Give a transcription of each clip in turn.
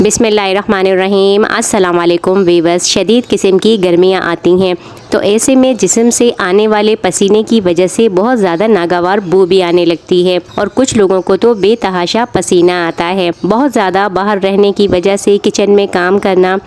बिस्मिल्लाहिर्रहमानिर्रहीम। अस्सलाम वालेकुम वीवर्स। शदीद किस्म की गर्मियाँ आती हैं तो ऐसे में जिस्म से आने वाले पसीने की वजह से बहुत ज़्यादा नागवार बू भी आने लगती है और कुछ लोगों को तो बेतहाशा पसीना आता है। बहुत ज़्यादा बाहर रहने की वजह से, किचन में काम करना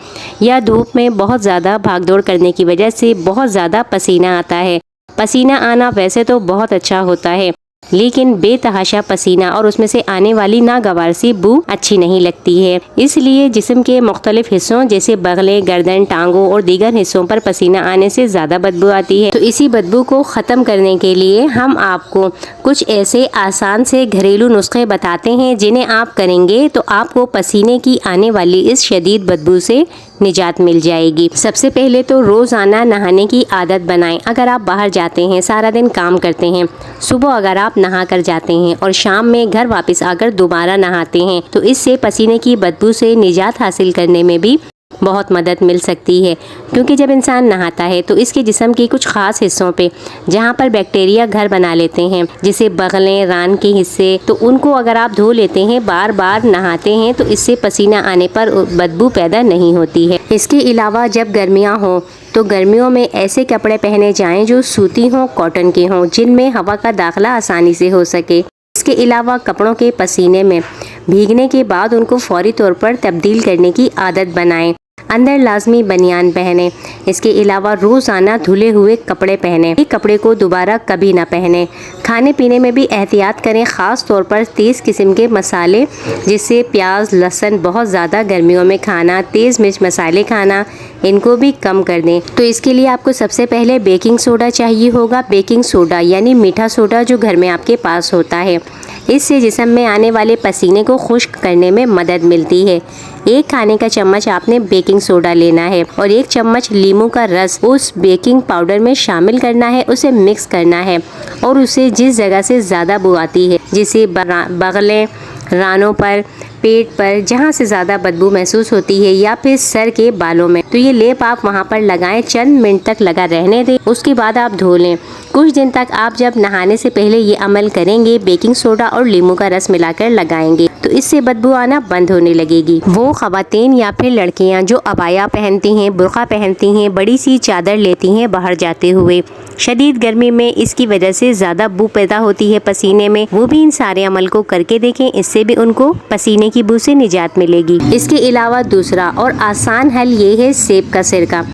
या धूप में बहुत ज़्यादा भागदौड़ करने की वजह से बहुत ज़्यादा पसीना आता है। पसीना आना वैसे तो बहुत अच्छा होता है, लेकिन बेतहाशा पसीना और उसमें से आने वाली नागवार सी बू अच्छी नहीं लगती है। इसलिए जिस्म के मुख्तलिफ हिस्सों जैसे बगलें, गर्दन, टांगों और दीगर हिस्सों पर पसीना आने से ज़्यादा बदबू आती है। तो इसी बदबू को ख़त्म करने के लिए हम आपको कुछ ऐसे आसान से घरेलू नुस्खे बताते हैं जिन्हें आप करेंगे तो आपको पसीने की आने वाली इस शदीद बदबू से निजात मिल जाएगी। सबसे पहले तो रोज़ाना नहाने की आदत बनाएं। अगर आप बाहर जाते हैं, सारा दिन काम करते हैं, सुबह अगर आप नहा कर जाते हैं और शाम में घर वापस आकर दोबारा नहाते हैं तो इससे पसीने की बदबू से निजात हासिल करने में भी बहुत मदद मिल सकती है। क्योंकि जब इंसान नहाता है तो इसके जिस्म के कुछ ख़ास हिस्सों पे जहाँ पर बैक्टीरिया घर बना लेते हैं, जैसे बगलें, रान के हिस्से, तो उनको अगर आप धो लेते हैं, बार बार नहाते हैं तो इससे पसीना आने पर बदबू पैदा नहीं होती है। इसके अलावा जब गर्मियाँ हों तो गर्मियों में ऐसे कपड़े पहने जाएं जो सूती हों, कॉटन के हों, जिनमें हवा का दाखिला आसानी से हो सके। इसके अलावा कपड़ों के पसीने में भीगने के बाद उनको फौरी तौर पर तब्दील करने की आदत बनाएं। अंदर लाजमी बनियान पहने। इसके अलावा रोज़ाना धुले हुए कपड़े पहने। एक कपड़े को दोबारा कभी ना पहने। खाने पीने में भी एहतियात करें, ख़ास तौर पर तेज़ किस्म के मसाले जैसे प्याज, लहसुन बहुत ज़्यादा गर्मियों में खाना, तेज़ मिर्च मसाले खाना, इनको भी कम कर दें। तो इसके लिए आपको सबसे पहले बेकिंग सोडा चाहिए होगा। बेकिंग सोडा यानी मीठा सोडा जो घर में आपके पास होता है, इससे जिस्म में आने वाले पसीने को खुश्क करने में मदद मिलती है। एक खाने का चम्मच आपने बेकिंग सोडा लेना है और एक चम्मच लीमू का रस उस बेकिंग पाउडर में शामिल करना है। उसे मिक्स करना है और उसे जिस जगह से ज़्यादा बू आती है, जैसे बगलें, रानों पर, पेट पर, जहाँ से ज़्यादा बदबू महसूस होती है, या फिर सर के बालों में, तो ये लेप आप वहाँ पर लगाएं। चंद मिनट तक लगा रहने दें, उसके बाद आप धो लें। कुछ दिन तक आप जब नहाने से पहले ये अमल करेंगे, बेकिंग सोडा और लीमू का रस मिलाकर लगाएंगे तो इससे बदबू आना बंद होने लगेगी। वो ख़वातीन या फिर लड़कियाँ जो अबाया पहनती हैं, बुर्का पहनती हैं, बड़ी सी चादर लेती हैं बाहर जाते हुए, शदीद गर्मी में इसकी वजह से ज़्यादा बू पैदा होती है पसीने में, वो भी इन सारे अमल को करके देखें। इससे भी उनको पसीने की बू से निजात मिलेगी। इसके अलावा दूसरा और आसान हल ये है सेब का सिरका।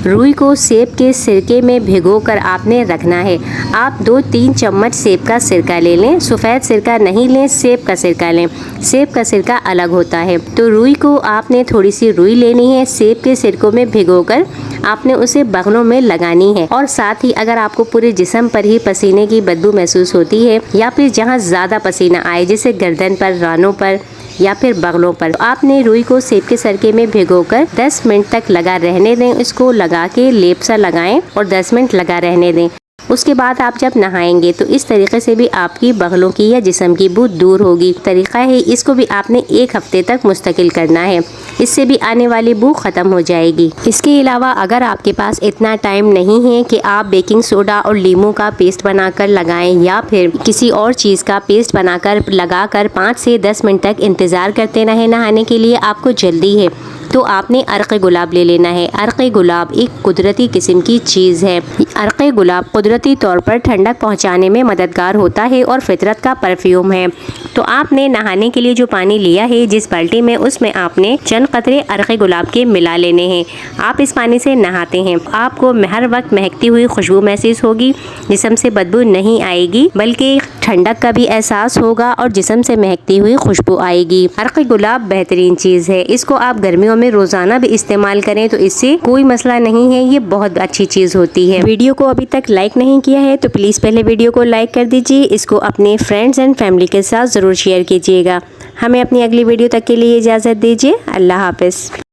रुई को सेब के सिरके में भिगोकर आपने रखना है। आप 2-3 चम्मच सेब का सिरका ले लें। सफ़ेद सिरका नहीं लें, सेब का सिरका लें। सेब का सिरका अलग होता है। तो रुई को आपने थोड़ी सी रुई लेनी है, सेब के सिरकों में भिगोकर आपने उसे बगलों में लगानी है। और साथ ही अगर आपको पूरे जिस्म पर ही पसीने की बदबू महसूस होती है या फिर जहाँ ज़्यादा पसीना आए, जैसे गर्दन पर, रानों पर या फिर बगलों पर, तो आपने रुई को सेब के सिरके में भिगोकर 10 मिनट तक लगा रहने दें। इसको लगा के लेप सा लगाएं और 10 मिनट लगा रहने दें। उसके बाद आप जब नहाएंगे तो इस तरीके से भी आपकी बगलों की या जिस्म की बू दूर होगी। तरीका है, इसको भी आपने 1 हफ्ते तक मुस्तकिल करना है, इससे भी आने वाली बू ख़त्म हो जाएगी। इसके अलावा अगर आपके पास इतना टाइम नहीं है कि आप बेकिंग सोडा और लीमू का पेस्ट बनाकर लगाएं या फिर किसी और चीज़ का पेस्ट बनाकर लगाकर 5 से 10 मिनट तक इंतज़ार करते रहें नहाने के लिए, आपको जल्दी है, तो आपने अर्क़ गुलाब ले लेना है। अर्क़ गुलाब एक कुदरती किस्म की चीज़ है। अर्क़ गुलाब कुदरती तौर पर ठंडक पहुंचाने में मददगार होता है और फितरत का परफ्यूम है। तो आपने नहाने के लिए जो पानी लिया है जिस बाल्टी में, उसमें आपने चंद कतरे अर्क़ गुलाब के मिला लेने हैं। आप इस पानी से नहाते हैं, आपको हर वक्त महकती हुई खुशबू महसूस होगी। जिस्म से बदबू नहीं आएगी बल्कि ठंडक का भी एहसास होगा और जिस्म से महकती हुई खुशबू आएगी। अर्क़ गुलाब बेहतरीन चीज़ है, इसको आप गर्मियों में रोज़ाना भी इस्तेमाल करें तो इससे कोई मसला नहीं है। ये बहुत अच्छी चीज़ होती है। वीडियो को अभी तक लाइक नहीं किया है तो प्लीज़ पहले वीडियो को लाइक कर दीजिए। इसको अपने फ्रेंड्स एंड फैमिली के साथ ज़रूर शेयर कीजिएगा। हमें अपनी अगली वीडियो तक के लिए इजाज़त दीजिए। अल्लाह हाफ़िज़।